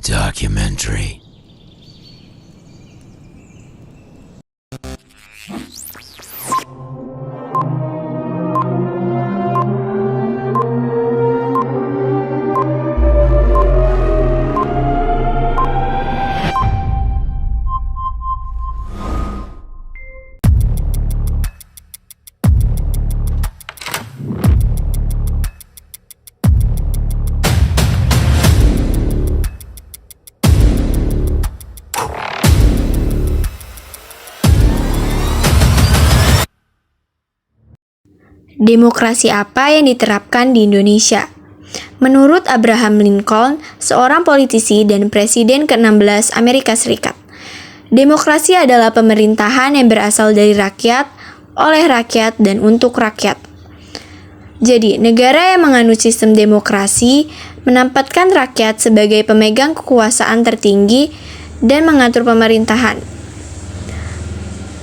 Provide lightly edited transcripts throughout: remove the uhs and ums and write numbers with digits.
Documentary. Demokrasi apa yang diterapkan di Indonesia? Menurut Abraham Lincoln, seorang politisi dan presiden ke-16 Amerika Serikat, demokrasi adalah pemerintahan yang berasal dari rakyat, oleh rakyat, dan untuk rakyat. Jadi, negara yang menganut sistem demokrasi menempatkan rakyat sebagai pemegang kekuasaan tertinggi dan mengatur pemerintahan.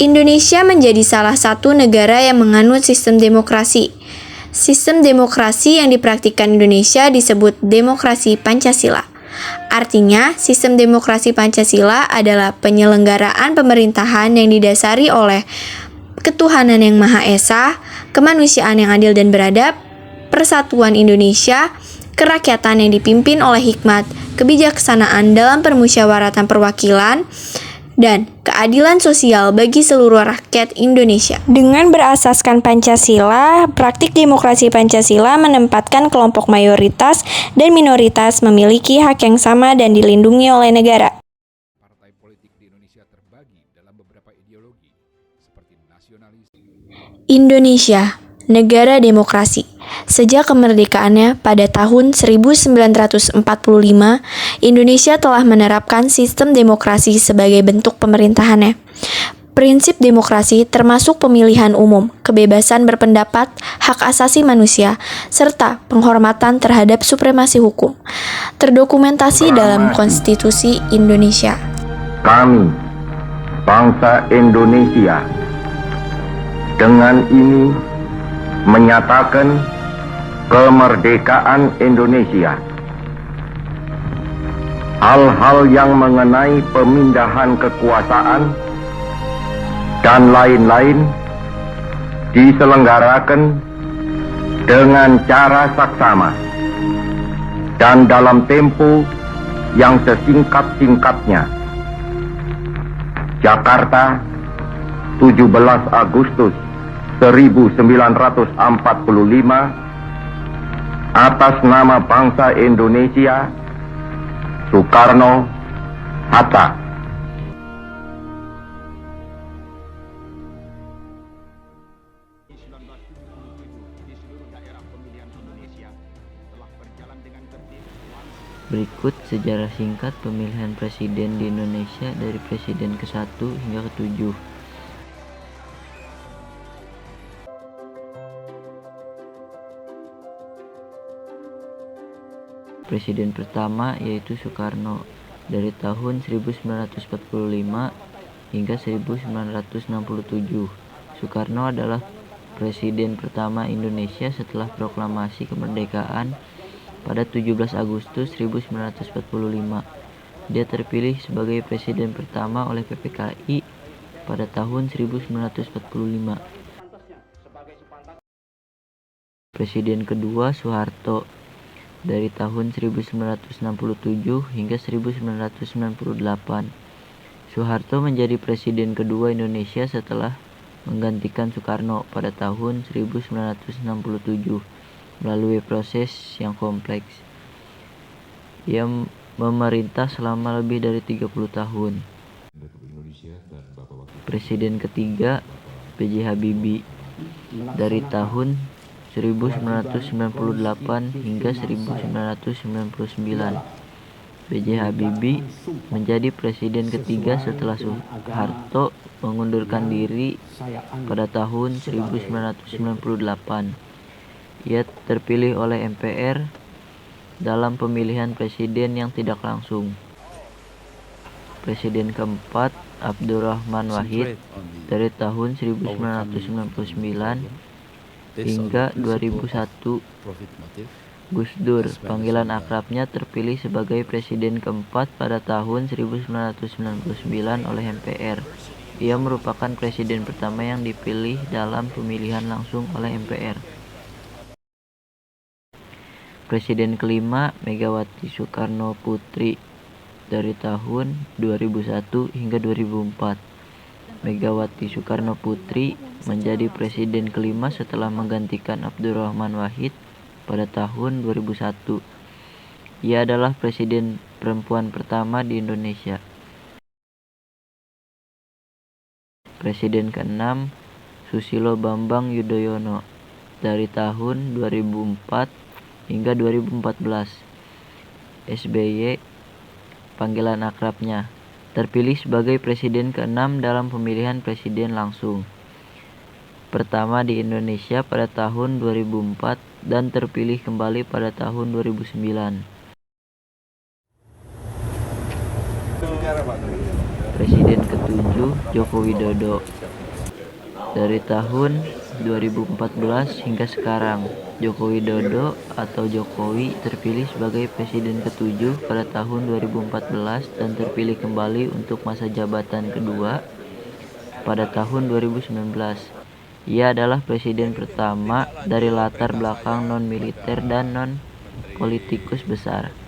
Indonesia menjadi salah satu negara yang menganut sistem demokrasi. Sistem demokrasi yang dipraktikkan Indonesia disebut demokrasi Pancasila. Artinya, sistem demokrasi Pancasila adalah penyelenggaraan pemerintahan yang didasari oleh ketuhanan yang Maha Esa, kemanusiaan yang adil dan beradab, persatuan Indonesia, kerakyatan yang dipimpin oleh hikmat, kebijaksanaan dalam permusyawaratan perwakilan, dan keadilan sosial bagi seluruh rakyat Indonesia. Dengan berasaskan Pancasila, praktik demokrasi Pancasila menempatkan kelompok mayoritas dan minoritas memiliki hak yang sama dan dilindungi oleh negara. Partai politik di Indonesia terbagi dalam beberapa ideologi seperti nasionalis. Indonesia, negara demokrasi. Sejak kemerdekaannya pada tahun 1945, Indonesia telah menerapkan sistem demokrasi sebagai bentuk pemerintahannya. Prinsip demokrasi termasuk pemilihan umum, kebebasan berpendapat, hak asasi manusia, serta penghormatan terhadap supremasi hukum. Terdokumentasi dalam Konstitusi Indonesia. Kami, bangsa Indonesia, dengan ini menyatakan kemerdekaan Indonesia. Hal-hal yang mengenai pemindahan kekuasaan dan lain-lain diselenggarakan dengan cara saksama dan dalam tempo yang sesingkat-singkatnya. Jakarta, 17 Agustus 1945, atas nama bangsa Indonesia, Soekarno-Hatta. Berikut sejarah singkat pemilihan presiden di Indonesia dari presiden ke-1 hingga ke-7. Presiden pertama yaitu Soekarno dari tahun 1945 hingga 1967. Soekarno adalah presiden pertama Indonesia setelah proklamasi kemerdekaan pada 17 Agustus 1945. Dia terpilih sebagai presiden pertama oleh PPKI pada tahun 1945. Presiden kedua Soeharto dari tahun 1967 hingga 1998. Soeharto menjadi presiden kedua Indonesia setelah menggantikan Soekarno pada tahun 1967 melalui proses yang kompleks. Ia memerintah selama lebih dari 30 tahun. Presiden ketiga B.J. Habibie dari tahun 1998 hingga 1999. B.J. Habibie menjadi presiden ketiga setelah Soeharto mengundurkan diri pada tahun 1998. Ia terpilih oleh MPR dalam pemilihan presiden yang tidak langsung. Presiden keempat Abdurrahman Wahid dari tahun 1999 hingga 2001. Gus Dur, panggilan akrabnya, terpilih sebagai presiden keempat pada tahun 1999 oleh MPR. Ia merupakan presiden pertama yang dipilih dalam pemilihan langsung oleh MPR. Presiden kelima, Megawati Soekarno Putri, dari tahun 2001 hingga 2004. Megawati Soekarno Putri menjadi presiden kelima setelah menggantikan Abdurrahman Wahid pada tahun 2001. Ia adalah presiden perempuan pertama di Indonesia. Presiden ke-6, Susilo Bambang Yudhoyono, dari tahun 2004 hingga 2014. SBY, panggilan akrabnya, terpilih sebagai presiden ke-6 dalam pemilihan presiden langsung pertama di Indonesia pada tahun 2004 dan terpilih kembali pada tahun 2009. Presiden ke-7, Joko Widodo, dari tahun 2014 hingga sekarang. Joko Widodo atau Jokowi terpilih sebagai presiden ke-7 pada tahun 2014 dan terpilih kembali untuk masa jabatan kedua pada tahun 2019. Ia adalah presiden pertama dari latar belakang non-militer dan non-politikus besar.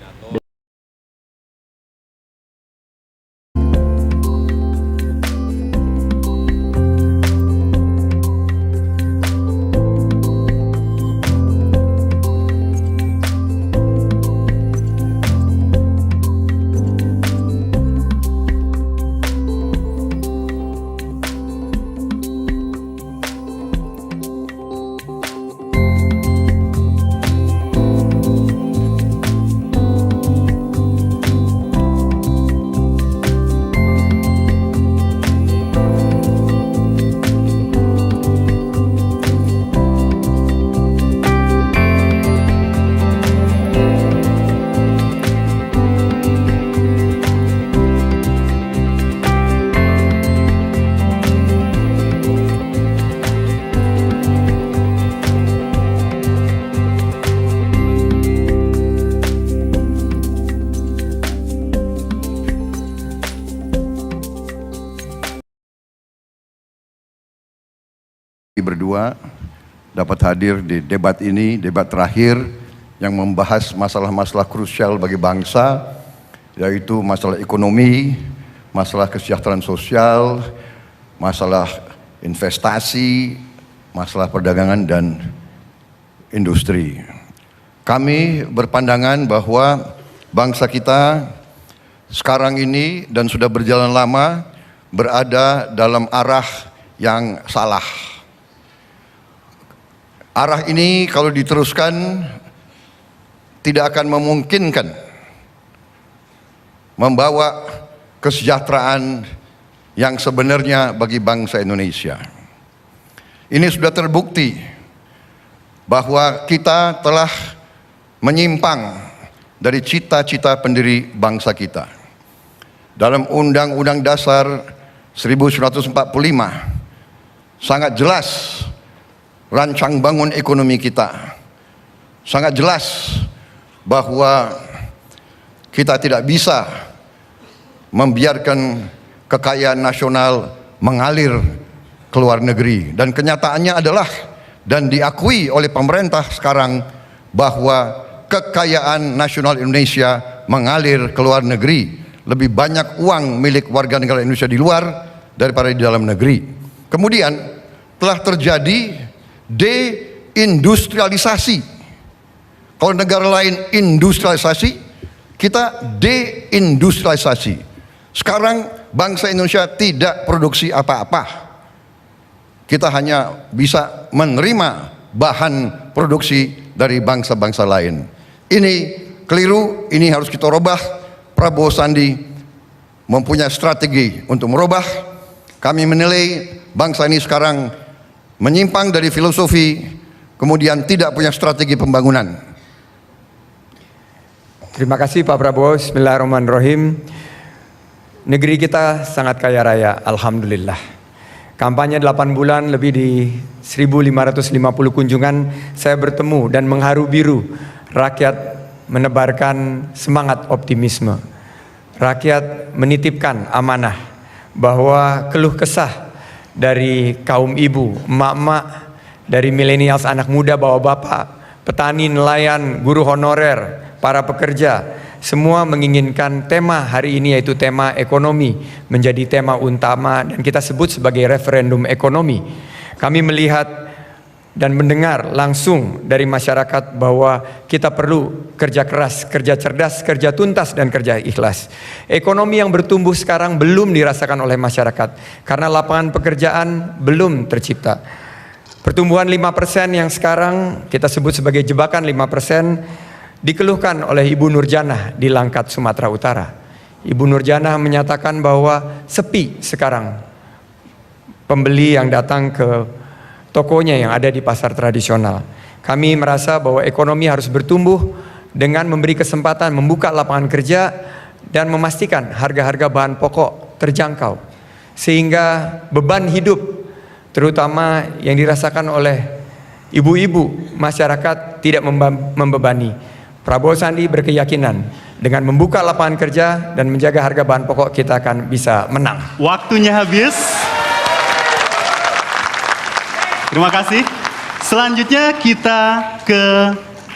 Berdua dapat hadir di debat ini, debat terakhir yang membahas masalah-masalah krusial bagi bangsa, yaitu masalah ekonomi, masalah kesejahteraan sosial, masalah investasi, masalah perdagangan dan industri. Kami berpandangan bahwa bangsa kita sekarang ini dan sudah berjalan lama berada dalam arah yang salah. Arah ini kalau diteruskan tidak akan memungkinkan membawa kesejahteraan yang sebenarnya bagi bangsa Indonesia. Ini sudah terbukti bahwa kita telah menyimpang dari cita-cita pendiri bangsa kita. Dalam Undang-Undang Dasar 1945 sangat jelas rancang bangun ekonomi kita. Sangat jelas bahwa kita tidak bisa membiarkan kekayaan nasional mengalir ke luar negeri. Dan kenyataannya adalah, dan diakui oleh pemerintah sekarang, bahwa kekayaan nasional Indonesia mengalir ke luar negeri. Lebih banyak uang milik warga negara Indonesia di luar daripada di dalam negeri. Kemudian telah terjadi deindustrialisasi. Kalau negara lain industrialisasi, kita deindustrialisasi. Sekarang bangsa Indonesia tidak produksi apa-apa. Kita hanya bisa menerima bahan produksi dari bangsa-bangsa lain. Ini keliru, ini harus kita rubah. Prabowo Sandi mempunyai strategi untuk merubah. Kami menilai bangsa ini sekarang menyimpang dari filosofi, kemudian tidak punya strategi pembangunan. Terima kasih Pak Prabowo. Bismillahirrahmanirrahim. Negeri kita sangat kaya raya, alhamdulillah. Kampanye 8 bulan, lebih di 1.550 kunjungan saya bertemu dan mengharu biru rakyat menebarkan semangat optimisme. Rakyat menitipkan amanah bahwa keluh kesah dari kaum ibu, emak-emak, dari milenials, anak muda, bapak-bapak, petani, nelayan, guru honorer, para pekerja, semua menginginkan tema hari ini, yaitu tema ekonomi, menjadi tema utama dan kita sebut sebagai referendum ekonomi. Kami melihat dan mendengar langsung dari masyarakat bahwa kita perlu kerja keras, kerja cerdas, kerja tuntas, dan kerja ikhlas. Ekonomi yang bertumbuh sekarang belum dirasakan oleh masyarakat karena lapangan pekerjaan belum tercipta. Pertumbuhan 5% yang sekarang kita sebut sebagai jebakan 5% dikeluhkan oleh Ibu Nurjanah di Langkat, Sumatera Utara. Ibu Nurjanah menyatakan bahwa sepi sekarang pembeli yang datang ke tokonya yang ada di pasar tradisional. Kami merasa bahwa ekonomi harus bertumbuh dengan memberi kesempatan membuka lapangan kerja dan memastikan harga-harga bahan pokok terjangkau. Sehingga beban hidup terutama yang dirasakan oleh ibu-ibu masyarakat tidak membebani. Prabowo Sandi berkeyakinan dengan membuka lapangan kerja dan menjaga harga bahan pokok kita akan bisa menang. Waktunya habis. Terima kasih. Selanjutnya kita ke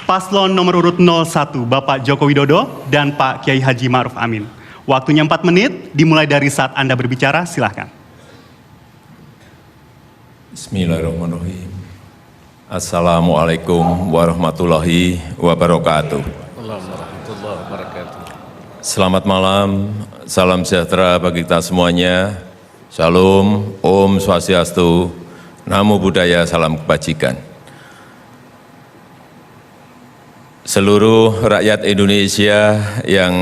paslon nomor urut 01, Bapak Joko Widodo dan Pak Kiai Haji Ma'ruf Amin. Waktunya 4 menit, dimulai dari saat Anda berbicara, silahkan. Bismillahirrahmanirrahim. Assalamualaikum warahmatullahi wabarakatuh. Selamat malam, salam sejahtera bagi kita semuanya. Shalom, Om Swastiastu, Namo Buddhaya, salam kebajikan. Seluruh rakyat Indonesia yang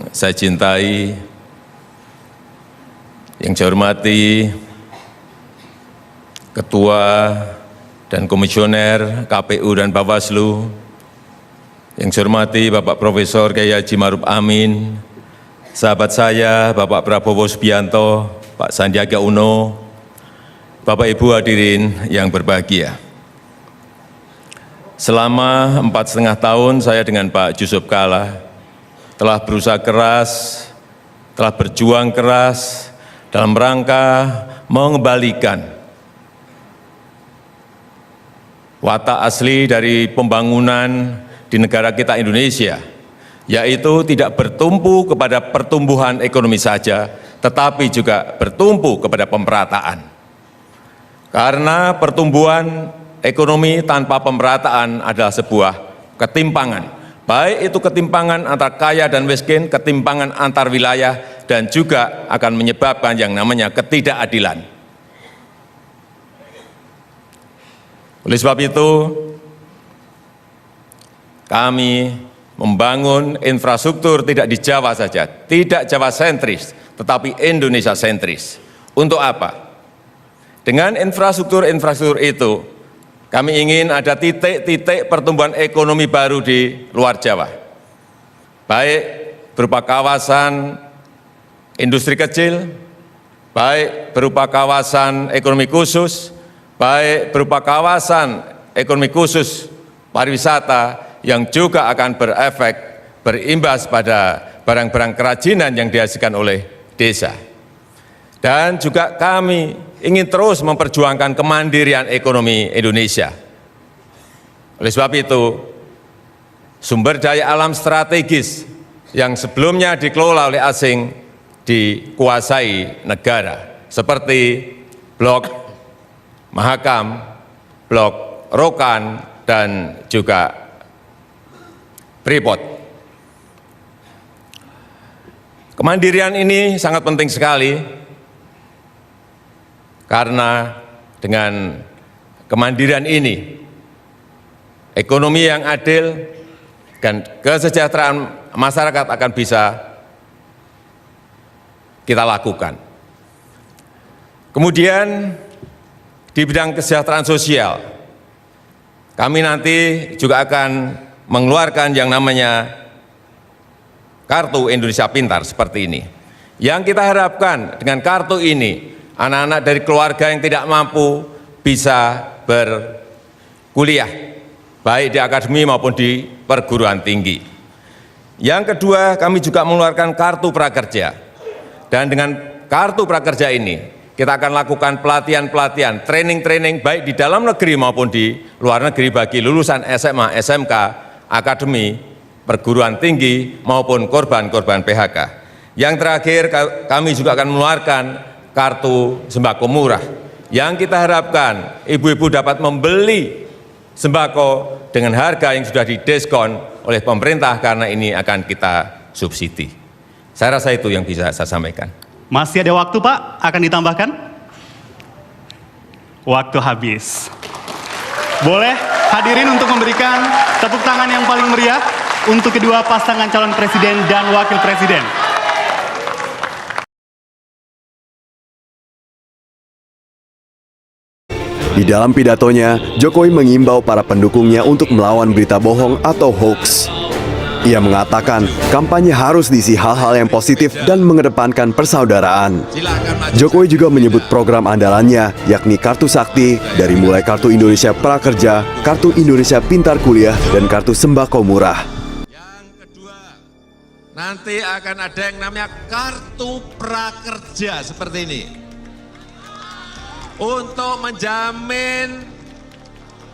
saya cintai, yang saya hormati, Ketua dan Komisioner KPU dan Bawaslu, yang saya hormati Bapak Profesor Kiai Haji Ma'ruf Amin, sahabat saya Bapak Prabowo Subianto, Pak Sandiaga Uno, Bapak Ibu hadirin yang berbahagia. Selama 4,5 tahun saya dengan Pak Yusuf Kalla telah berusaha keras, telah berjuang keras dalam rangka mengembalikan watak asli dari pembangunan di negara kita Indonesia, yaitu tidak bertumpu kepada pertumbuhan ekonomi saja, tetapi juga bertumpu kepada pemerataan. Karena pertumbuhan ekonomi tanpa pemerataan adalah sebuah ketimpangan. Baik itu ketimpangan antara kaya dan miskin, ketimpangan antar wilayah, dan juga akan menyebabkan yang namanya ketidakadilan. Oleh sebab itu, kami membangun infrastruktur tidak di Jawa saja, tidak Jawa sentris, tetapi Indonesia sentris. Untuk apa? Dengan infrastruktur itu, kami ingin ada titik-titik pertumbuhan ekonomi baru di luar Jawa. Baik berupa kawasan industri kecil, baik berupa kawasan ekonomi khusus, baik berupa kawasan ekonomi khusus pariwisata yang juga akan berefek, berimbas pada barang-barang kerajinan yang dihasilkan oleh desa. Dan juga kami ingin terus memperjuangkan kemandirian ekonomi Indonesia. Oleh sebab itu, sumber daya alam strategis yang sebelumnya dikelola oleh asing dikuasai negara, seperti Blok Mahakam, Blok Rokan, dan juga Freeport. Kemandirian ini sangat penting sekali, karena dengan kemandirian ini, ekonomi yang adil dan kesejahteraan masyarakat akan bisa kita lakukan. Kemudian di bidang kesejahteraan sosial, kami nanti juga akan mengeluarkan yang namanya Kartu Indonesia Pintar seperti ini. Yang kita harapkan dengan kartu ini, anak-anak dari keluarga yang tidak mampu bisa berkuliah, baik di akademi maupun di perguruan tinggi. Yang kedua, kami juga mengeluarkan kartu prakerja. Dan dengan kartu prakerja ini, kita akan lakukan pelatihan-pelatihan, training-training baik di dalam negeri maupun di luar negeri bagi lulusan SMA, SMK, akademi, perguruan tinggi maupun korban-korban PHK. Yang terakhir, kami juga akan mengeluarkan kartu sembako murah yang kita harapkan ibu-ibu dapat membeli sembako dengan harga yang sudah didiskon oleh pemerintah karena ini akan kita subsidi. Saya rasa itu yang bisa saya sampaikan. Masih ada waktu, Pak? Akan ditambahkan? Waktu habis. Boleh hadirin untuk memberikan tepuk tangan yang paling meriah untuk kedua pasangan calon presiden dan wakil presiden. Di dalam pidatonya, Jokowi mengimbau para pendukungnya untuk melawan berita bohong atau hoax. Ia mengatakan kampanye harus diisi hal-hal yang positif dan mengedepankan persaudaraan. Jokowi juga menyebut program andalannya, yakni Kartu Sakti, dari mulai Kartu Indonesia Prakerja, Kartu Indonesia Pintar Kuliah, dan Kartu Sembako Murah. Yang kedua, nanti akan ada yang namanya Kartu Prakerja seperti ini. Untuk menjamin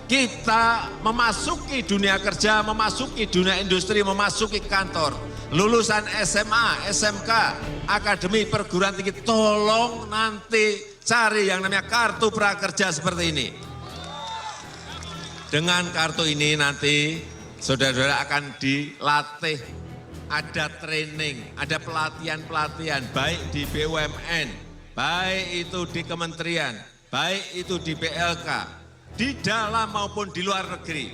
kita memasuki dunia kerja, memasuki dunia industri, memasuki kantor. Lulusan SMA, SMK, akademi, perguruan tinggi, tolong nanti cari yang namanya kartu prakerja seperti ini. Dengan kartu ini nanti saudara-saudara akan dilatih, ada training, ada pelatihan-pelatihan, baik di BUMN, baik itu di kementerian, baik itu di PLK, di dalam maupun di luar negeri,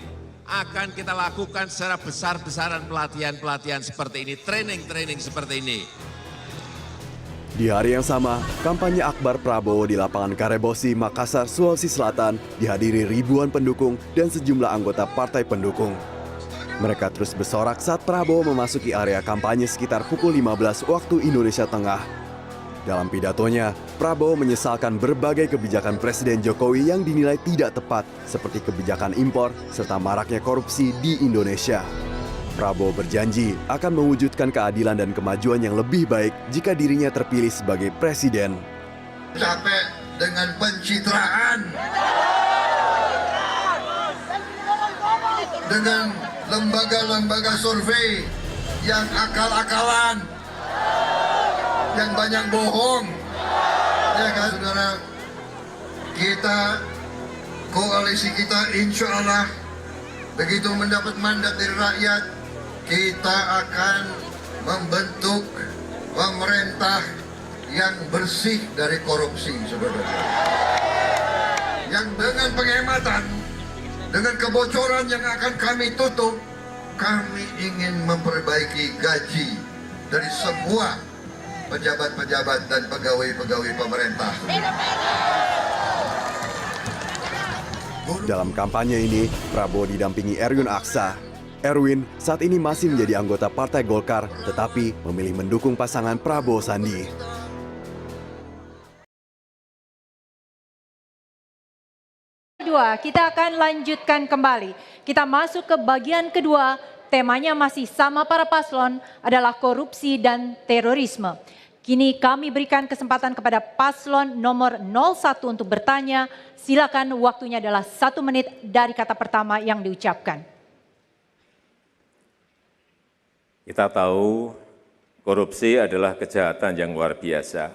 akan kita lakukan secara besar-besaran pelatihan-pelatihan seperti ini, training-training seperti ini. Di hari yang sama, kampanye akbar Prabowo di lapangan Karebosi, Makassar, Sulawesi Selatan dihadiri ribuan pendukung dan sejumlah anggota partai pendukung. Mereka terus bersorak saat Prabowo memasuki area kampanye sekitar pukul 15 waktu Indonesia Tengah. Dalam pidatonya, Prabowo menyesalkan berbagai kebijakan Presiden Jokowi yang dinilai tidak tepat, seperti kebijakan impor serta maraknya korupsi di Indonesia. Prabowo berjanji akan mewujudkan keadilan dan kemajuan yang lebih baik jika dirinya terpilih sebagai presiden. Capek dengan pencitraan, dengan lembaga-lembaga survei yang akal-akalan, yang banyak bohong, ya kan saudara? Kita, koalisi kita insya Allah begitu mendapat mandat dari rakyat, kita akan membentuk pemerintah yang bersih dari korupsi, saudara. Yang dengan penghematan, dengan kebocoran yang akan kami tutup, kami ingin memperbaiki gaji dari semua pejabat-pejabat dan pegawai-pegawai pemerintah. Dalam kampanye ini, Prabowo didampingi Erwin Aksa. Erwin saat ini masih menjadi anggota Partai Golkar, tetapi memilih mendukung pasangan Prabowo Sandi. Kedua, kita akan lanjutkan kembali. Kita masuk ke bagian kedua. Temanya masih sama para paslon, adalah korupsi dan terorisme. Kini kami berikan kesempatan kepada paslon nomor 01 untuk bertanya. Silakan, waktunya adalah 1 menit dari kata pertama yang diucapkan. Kita tahu korupsi adalah kejahatan yang luar biasa.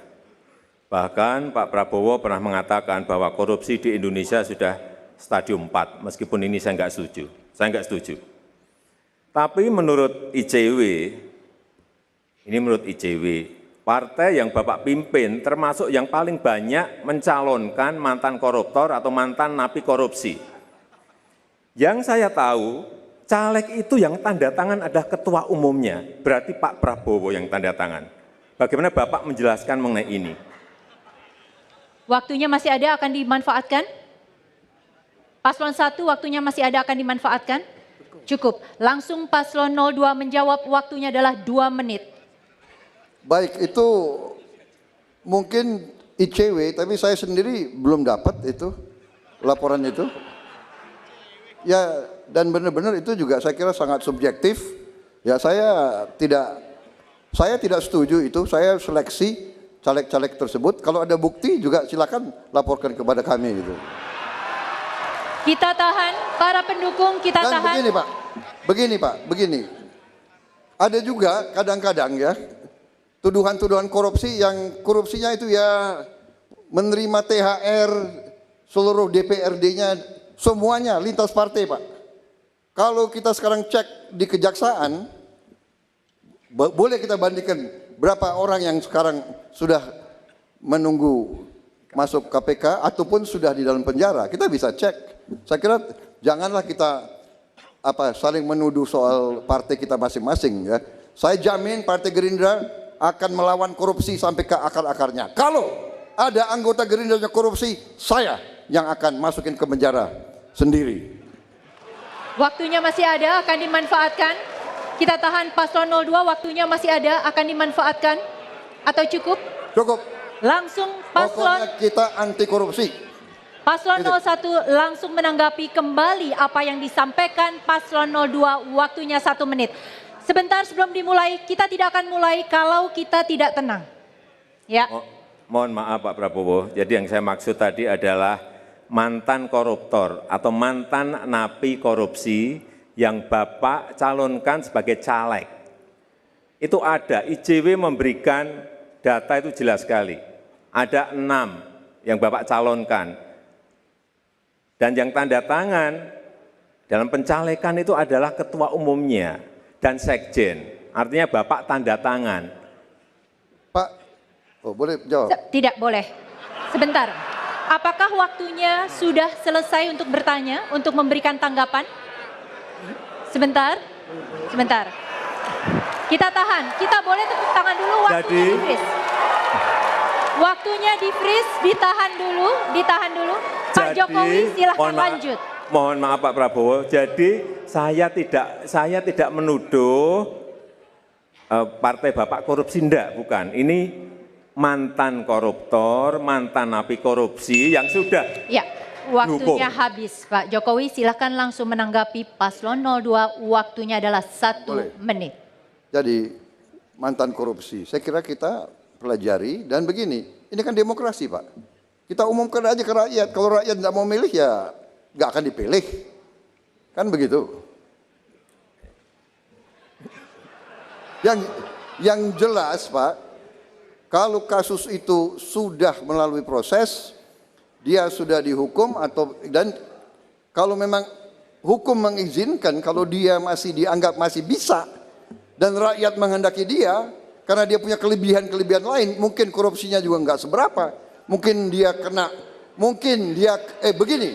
Bahkan Pak Prabowo pernah mengatakan bahwa korupsi di Indonesia sudah stadium 4, meskipun ini saya nggak setuju. Tapi menurut ICW, partai yang Bapak pimpin termasuk yang paling banyak mencalonkan mantan koruptor atau mantan napi korupsi. Yang saya tahu, caleg itu yang tanda tangan adalah ketua umumnya, berarti Pak Prabowo yang tanda tangan. Bagaimana Bapak menjelaskan mengenai ini? Waktunya masih ada, akan dimanfaatkan? Paslon 1, waktunya masih ada, akan dimanfaatkan? Cukup. Langsung paslon 02 menjawab, waktunya adalah 2 menit. Baik, itu mungkin ICW, tapi saya sendiri belum dapat itu, laporan itu. Ya, dan benar-benar itu juga saya kira sangat subjektif. Ya, saya tidak setuju itu. Saya seleksi caleg-caleg tersebut. Kalau ada bukti juga silakan laporkan kepada kami gitu. Kita tahan, para pendukung kita Dan tahan. begini. Ada juga kadang-kadang ya tuduhan-tuduhan korupsi yang korupsinya itu ya menerima THR seluruh DPRD-nya semuanya lintas partai, Pak. Kalau kita sekarang cek di kejaksaan, boleh kita bandingkan berapa orang yang sekarang sudah menunggu masuk KPK ataupun sudah di dalam penjara. Kita bisa cek. Saya kira janganlah kita saling menuduh soal partai kita masing-masing ya. Saya jamin Partai Gerindra akan melawan korupsi sampai ke akar-akarnya. Kalau ada anggota Gerindra yang korupsi, saya yang akan masukin ke penjara sendiri. Waktunya masih ada, akan dimanfaatkan. Kita tahan paslon 02, waktunya masih ada, akan dimanfaatkan. Atau cukup? Cukup. Langsung paslon. Pokoknya kita anti korupsi. Paslon 01 langsung menanggapi kembali apa yang disampaikan paslon 02, waktunya 1 menit. Sebentar sebelum dimulai, kita tidak akan mulai kalau kita tidak tenang. Ya. Mohon maaf Pak Prabowo, jadi yang saya maksud tadi adalah mantan koruptor atau mantan napi korupsi yang Bapak calonkan sebagai caleg. Itu ada, IJW memberikan data itu jelas sekali. Ada 6 yang Bapak calonkan. Dan yang tanda tangan dalam pencalekan itu adalah ketua umumnya dan sekjen. Artinya Bapak tanda tangan. Pak, boleh jawab? Tidak boleh. Sebentar. Apakah waktunya sudah selesai untuk bertanya, untuk memberikan tanggapan? Sebentar. Kita tahan. Kita boleh tepuk tangan dulu, waktunya di-freeze. Waktunya di-freeze, ditahan dulu. Pak Jokowi silahkan lanjut. Mohon maaf Pak Prabowo, jadi saya tidak menuduh partai Bapak korupsi, enggak, bukan. Ini mantan koruptor, mantan napi korupsi yang sudah Ya, waktunya habis Pak Jokowi, silahkan langsung menanggapi paslon 02, waktunya adalah 1 menit. Jadi mantan korupsi, saya kira kita pelajari dan begini, ini kan demokrasi Pak. Kita umumkan aja ke rakyat, kalau rakyat tidak mau milih ya nggak akan dipilih. Kan begitu. Yang jelas Pak, kalau kasus itu sudah melalui proses, dia sudah dihukum dan kalau memang hukum mengizinkan, kalau dia masih dianggap masih bisa dan rakyat menghendaki dia, karena dia punya kelebihan-kelebihan lain, mungkin korupsinya juga nggak seberapa, mungkin dia begini,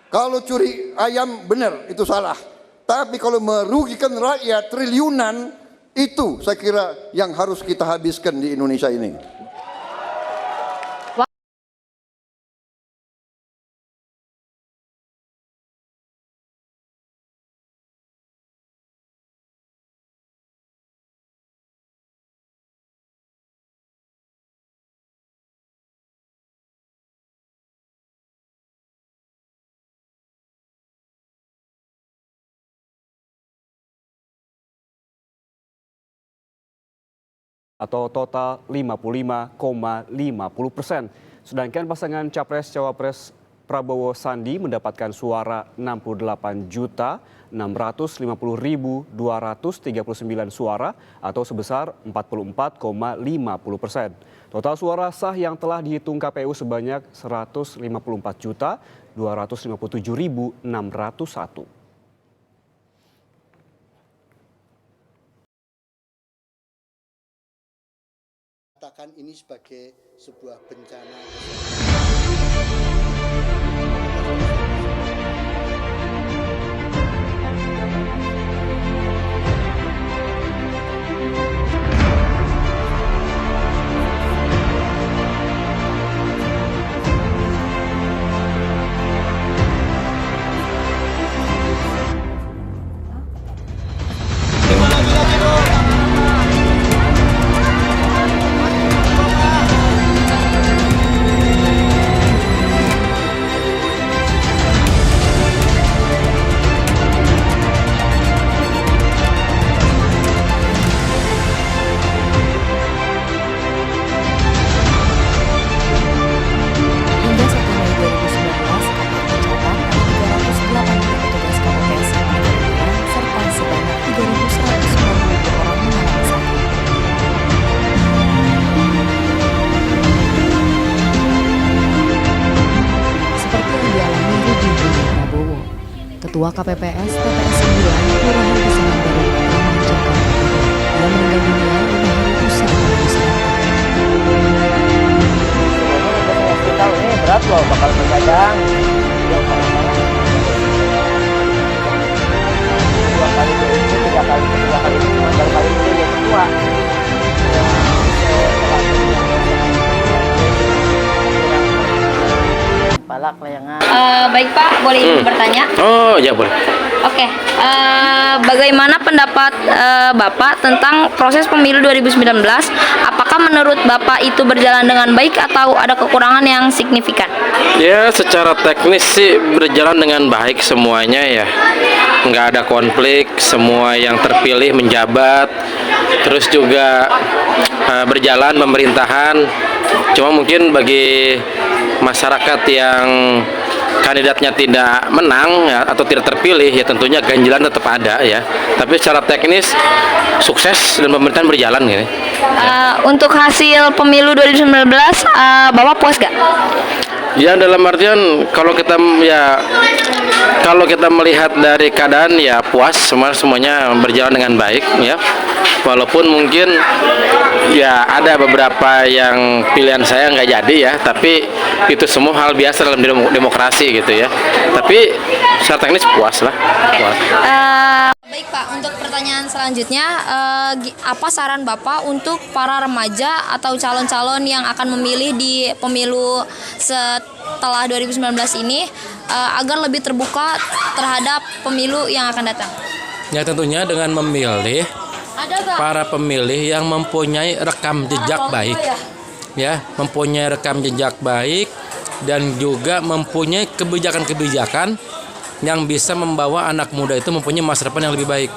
kalau curi ayam benar itu salah, tapi kalau merugikan rakyat triliunan, itu saya kira yang harus kita habiskan di Indonesia ini. Atau total 55,50%. Sedangkan pasangan Capres-Cawapres Prabowo Sandi mendapatkan suara 68.650.239 suara atau sebesar 44,50%. Total suara sah yang telah dihitung KPU sebanyak 154.257.601. Katakan ini sebagai sebuah bencana. Ketua KPPS TPS 9 Kelurahan Kesawan Baru, Jakarta Timur, yang meninggal dunia 5 hari usai melahirkan. Tahu ini berat loh, bakal bergadang. Dua kali itu, tiga kali itu cuma kali itu dia ketua. Palak layangan. Baik Pak, boleh bertanya? Oh ya boleh. Oke, bagaimana pendapat Bapak tentang proses pemilu 2019? Apakah menurut Bapak itu berjalan dengan baik atau ada kekurangan yang signifikan? Ya secara teknis sih berjalan dengan baik semuanya ya. Nggak ada konflik, semua yang terpilih menjabat. Terus juga berjalan pemerintahan. Cuma mungkin bagi masyarakat yang kandidatnya tidak menang ya, atau tidak terpilih ya tentunya ganjilan tetap ada ya. Tapi secara teknis sukses dan pemerintahan berjalan gini. Untuk hasil pemilu 2019 Bapak puas gak? Ya dalam artian kalau kita melihat dari keadaan ya puas, semuanya berjalan dengan baik ya. Walaupun mungkin ya ada beberapa yang pilihan saya nggak jadi ya, tapi itu semua hal biasa dalam demokrasi gitu ya. Tapi secara teknis puas lah. Puas. Baik Pak, untuk pertanyaan selanjutnya, apa saran Bapak untuk para remaja atau calon-calon yang akan memilih di pemilu setelah 2019 ini agar lebih terbuka terhadap pemilu yang akan datang? Ya tentunya dengan memilih para pemilih yang mempunyai rekam jejak baik, ya mempunyai rekam jejak baik dan juga mempunyai kebijakan-kebijakan yang bisa membawa anak muda itu mempunyai masa depan yang lebih baik,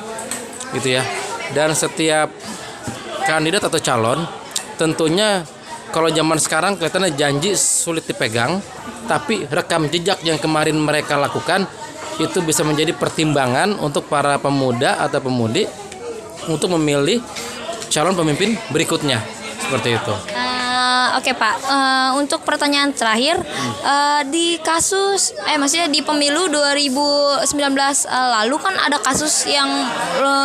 gitu ya. Dan setiap kandidat atau calon, tentunya kalau zaman sekarang kelihatannya janji sulit dipegang, tapi rekam jejak yang kemarin mereka lakukan itu bisa menjadi pertimbangan untuk para pemuda atau pemudi untuk memilih calon pemimpin berikutnya, seperti itu. Oke Pak, untuk pertanyaan terakhir, di kasus, maksudnya di pemilu 2019 lalu kan ada kasus yang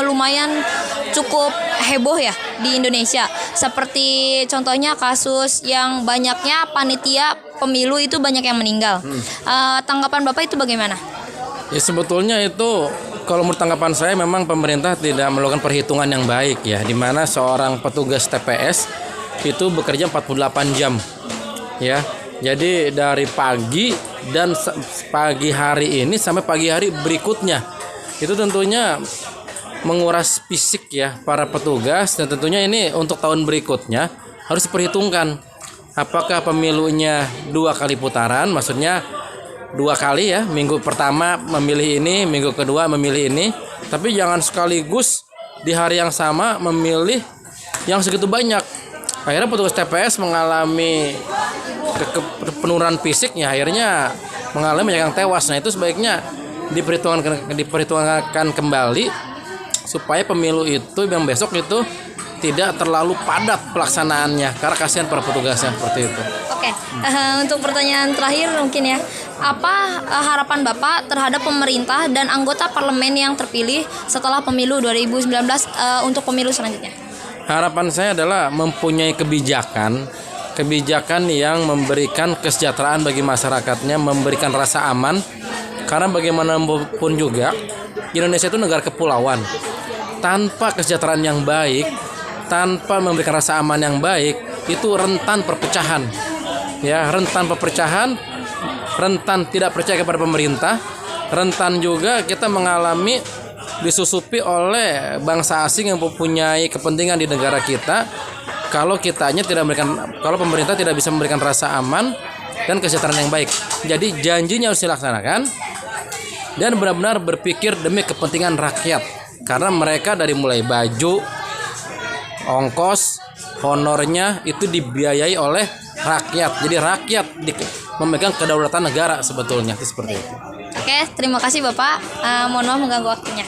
lumayan cukup heboh ya di Indonesia. Seperti contohnya kasus yang banyaknya panitia pemilu itu banyak yang meninggal. Tanggapan Bapak itu bagaimana? Ya sebetulnya itu kalau menurut tanggapan saya memang pemerintah tidak melakukan perhitungan yang baik ya, di mana seorang petugas TPS itu bekerja 48 jam ya. Jadi dari pagi dan pagi hari ini sampai pagi hari berikutnya itu tentunya menguras fisik ya para petugas, dan tentunya ini untuk tahun berikutnya harus diperhitungkan apakah pemilunya 2 kali putaran, maksudnya 2 kali ya, minggu pertama memilih ini, minggu kedua memilih ini, tapi jangan sekaligus di hari yang sama memilih yang segitu banyak. Akhirnya petugas TPS mengalami penurunan fisik ya, akhirnya mengalami banyak yang tewas. Nah itu sebaiknya diperhitungkan kembali supaya pemilu itu yang besok itu tidak terlalu padat pelaksanaannya, karena kasihan para petugasnya seperti itu. Oke, untuk pertanyaan terakhir mungkin ya, apa harapan Bapak terhadap pemerintah dan anggota parlemen yang terpilih setelah pemilu 2019 untuk pemilu selanjutnya? Harapan saya adalah mempunyai kebijakan yang memberikan kesejahteraan bagi masyarakatnya, memberikan rasa aman, karena bagaimanapun juga Indonesia itu negara kepulauan. Tanpa kesejahteraan yang baik, tanpa memberikan rasa aman yang baik, itu rentan perpecahan. Ya, rentan perpecahan, rentan tidak percaya kepada pemerintah, rentan juga kita mengalami disusupi oleh bangsa asing yang mempunyai kepentingan di negara kita. Kalau pemerintah tidak bisa memberikan rasa aman dan kesejahteraan yang baik. Jadi janjinya harus dilaksanakan dan benar-benar berpikir demi kepentingan rakyat. Karena mereka dari mulai baju, ongkos, honornya itu dibiayai oleh rakyat. Jadi rakyat memegang kedaulatan negara sebetulnya, itu seperti itu. Oke, terima kasih Bapak. Mohon maaf mengganggu waktunya.